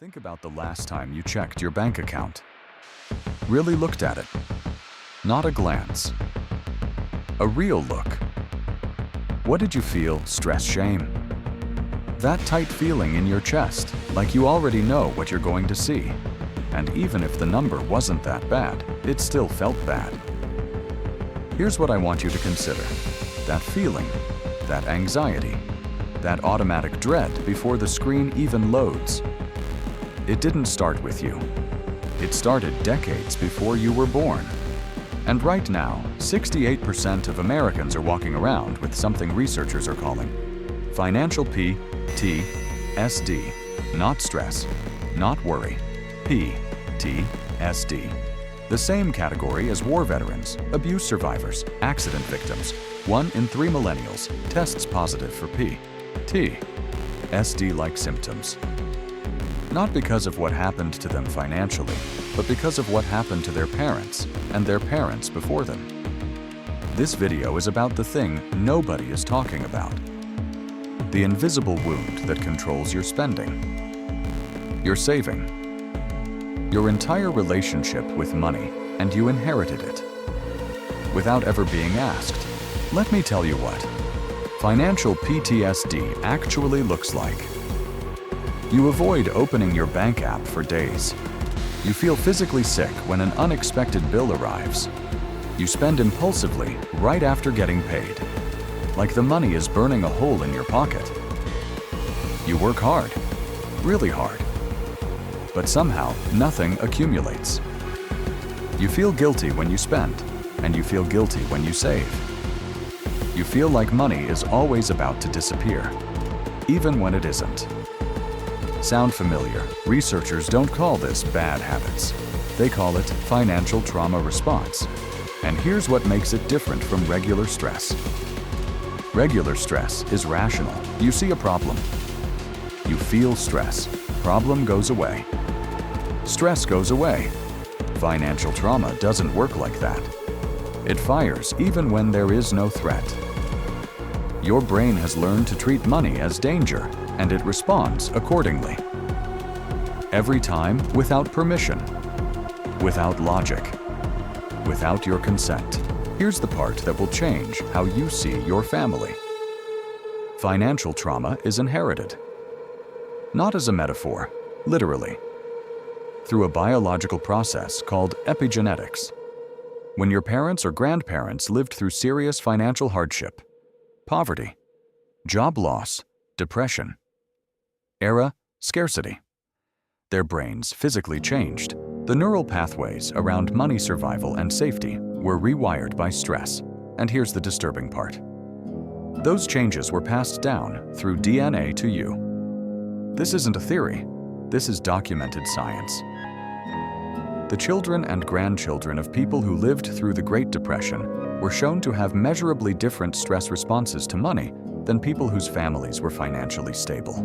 Think about the last time you checked your bank account. Really looked at it. Not a glance. A real look. What did you feel? Stress, shame? That tight feeling in your chest, like you already know what you're going to see. And even if the number wasn't that bad, it still felt bad. Here's what I want you to consider. That feeling, that anxiety, that automatic dread before the screen even loads. It didn't start with you. It started decades before you were born. And right now, 68% of Americans are walking around with something researchers are calling Financial PTSD. Not stress, not worry. PTSD. The same category as war veterans, abuse survivors, accident victims. 1 in 3 millennials tests positive for PTSD-like symptoms. Not because of what happened to them financially, but because of what happened to their parents and their parents before them. This video is about the thing nobody is talking about. The invisible wound that controls your spending, your saving, your entire relationship with money, and you inherited it. Without ever being asked, let me tell you what financial PTSD actually looks like. You avoid opening your bank app for days. You feel physically sick when an unexpected bill arrives. You spend impulsively right after getting paid, like the money is burning a hole in your pocket. You work hard, really hard, but somehow nothing accumulates. You feel guilty when you spend, and you feel guilty when you save. You feel like money is always about to disappear, even when it isn't. Sound familiar? Researchers don't call this bad habits. They call it financial trauma response. And here's what makes it different from regular stress. Regular stress is rational. You see a problem. You feel stress. Problem goes away. Stress goes away. Financial trauma doesn't work like that. It fires even when there is no threat. Your brain has learned to treat money as danger, and it responds accordingly. Every time without permission, without logic, without your consent. Here's the part that will change how you see your family. Financial trauma is inherited. Not as a metaphor, literally. Through a biological process called epigenetics. When your parents or grandparents lived through serious financial hardship, poverty, job loss, depression, scarcity. Their brains physically changed. The neural pathways around money survival and safety were rewired by stress. And here's the disturbing part. Those changes were passed down through DNA to you. This isn't a theory. This is documented science. The children and grandchildren of people who lived through the Great Depression were shown to have measurably different stress responses to money than people whose families were financially stable.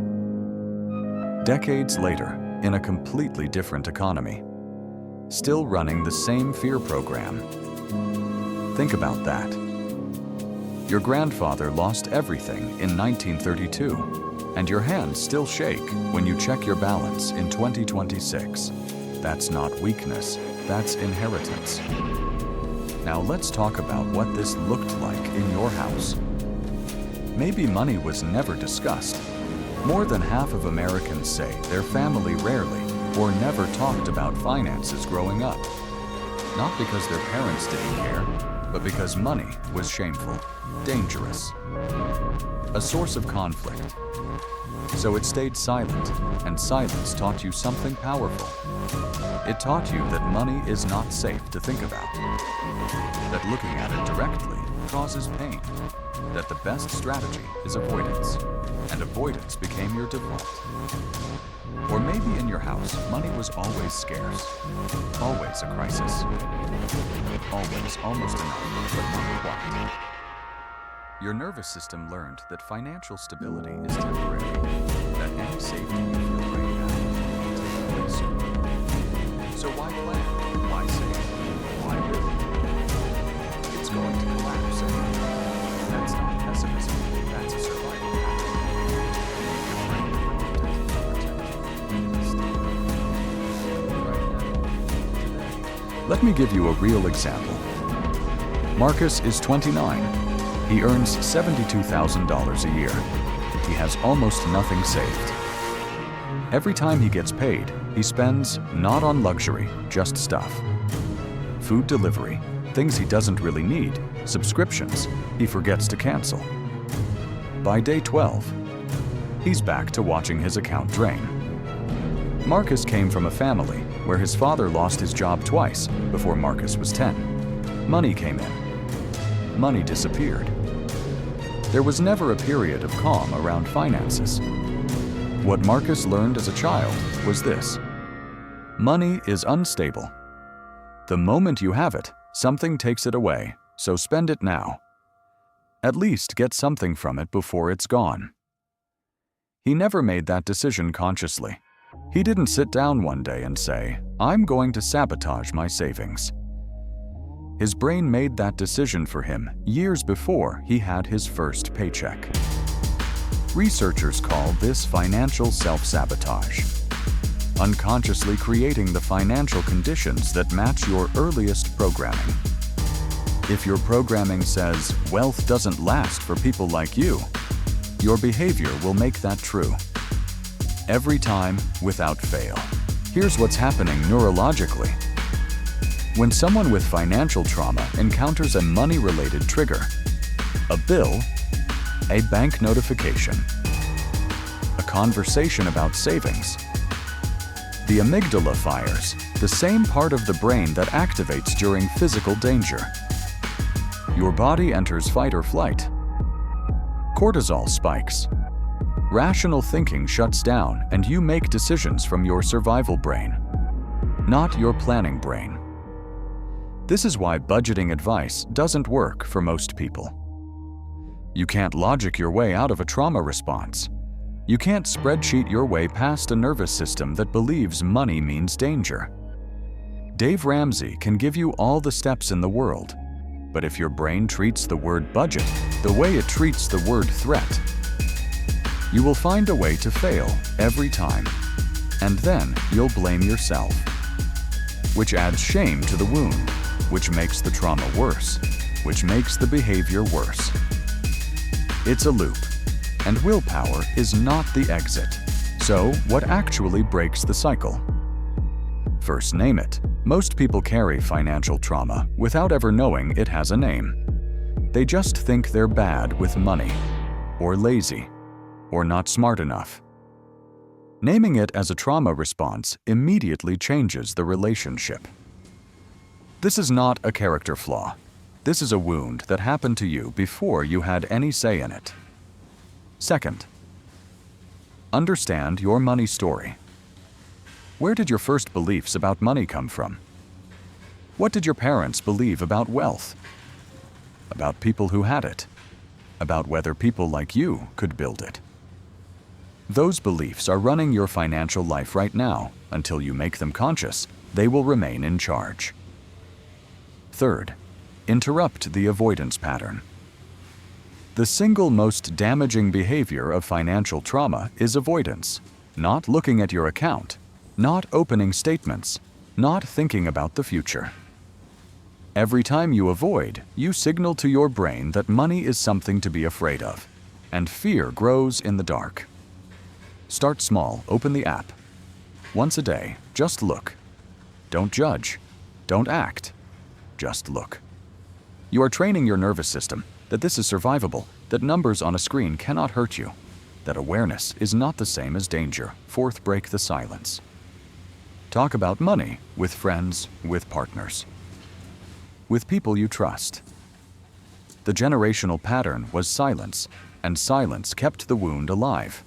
Decades later, in a completely different economy, still running the same fear program. Think about that. Your grandfather lost everything in 1932, and your hands still shake when you check your balance in 2026. That's not weakness, that's inheritance. Now let's talk about what this looked like in your house. Maybe money was never discussed. More than half of Americans say their family rarely or never talked about finances growing up. Not because their parents didn't care, but because money was shameful, dangerous, a source of conflict. So it stayed silent, and silence taught you something powerful. It taught you that money is not safe to think about, that looking at it directly causes pain, that the best strategy is avoidance, and avoidance became your default. Or maybe in your house, money was always scarce, always a crisis, always almost enough, but not quite. Your nervous system learned that financial stability is temporary, that any safety you feel right now will take away soon. So why plan? Why save? Why live? It's going to collapse anyway. That's not pessimism, that's a survival pattern. Your brain learned to protect you. Stay. Let me give you a real example. Marcus is 29. He earns $72,000 a year. He has almost nothing saved. Every time he gets paid, he spends not on luxury, just stuff. Food delivery, things he doesn't really need, subscriptions he forgets to cancel. By day 12, he's back to watching his account drain. Marcus came from a family where his father lost his job twice before Marcus was 10. Money came in. Money disappeared. There was never a period of calm around finances. What Marcus learned as a child was this: money is unstable. The moment you have it, something takes it away, so spend it now. At least get something from it before it's gone. He never made that decision consciously. He didn't sit down one day and say, "I'm going to sabotage my savings." His brain made that decision for him years before he had his first paycheck. Researchers call this financial self-sabotage, unconsciously creating the financial conditions that match your earliest programming. If your programming says wealth doesn't last for people like you, your behavior will make that true. Every time, without fail. Here's what's happening neurologically. When someone with financial trauma encounters a money-related trigger, a bill, a bank notification, a conversation about savings, the amygdala fires, the same part of the brain that activates during physical danger. Your body enters fight or flight. Cortisol spikes. Rational thinking shuts down and you make decisions from your survival brain, not your planning brain. This is why budgeting advice doesn't work for most people. You can't logic your way out of a trauma response. You can't spreadsheet your way past a nervous system that believes money means danger. Dave Ramsey can give you all the steps in the world, but if your brain treats the word budget the way it treats the word threat, you will find a way to fail every time, and then you'll blame yourself, which adds shame to the wound, which makes the trauma worse, which makes the behavior worse. It's a loop, and willpower is not the exit. So, what actually breaks the cycle? First, name it. Most people carry financial trauma without ever knowing it has a name. They just think they're bad with money, or lazy, or not smart enough. Naming it as a trauma response immediately changes the relationship. This is not a character flaw. This is a wound that happened to you before you had any say in it. Second, understand your money story. Where did your first beliefs about money come from? What did your parents believe about wealth? About people who had it? About whether people like you could build it? Those beliefs are running your financial life right now. Until you make them conscious, they will remain in charge. Third, interrupt the avoidance pattern. The single most damaging behavior of financial trauma is avoidance. Not looking at your account, not opening statements, not thinking about the future. Every time you avoid, you signal to your brain that money is something to be afraid of, and fear grows in the dark. Start small, open the app. Once a day, just look. Don't judge, don't act, just look. You are training your nervous system that this is survivable, that numbers on a screen cannot hurt you, that awareness is not the same as danger. Fourth, break the silence. Talk about money with friends, with partners, with people you trust. The generational pattern was silence, and silence kept the wound alive.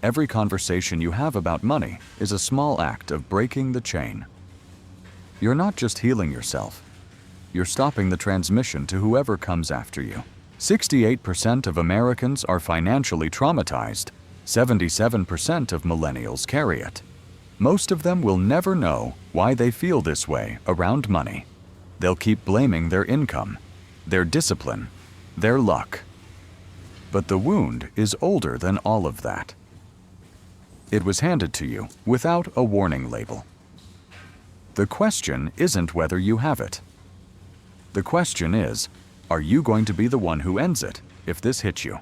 Every conversation you have about money is a small act of breaking the chain. You're not just healing yourself, you're stopping the transmission to whoever comes after you. 68% of Americans are financially traumatized. 77% of millennials carry it. Most of them will never know why they feel this way around money. They'll keep blaming their income, their discipline, their luck. But the wound is older than all of that. It was handed to you without a warning label. The question isn't whether you have it. The question is, are you going to be the one who ends it if this hits you?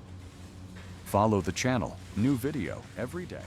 Follow the channel, new video every day.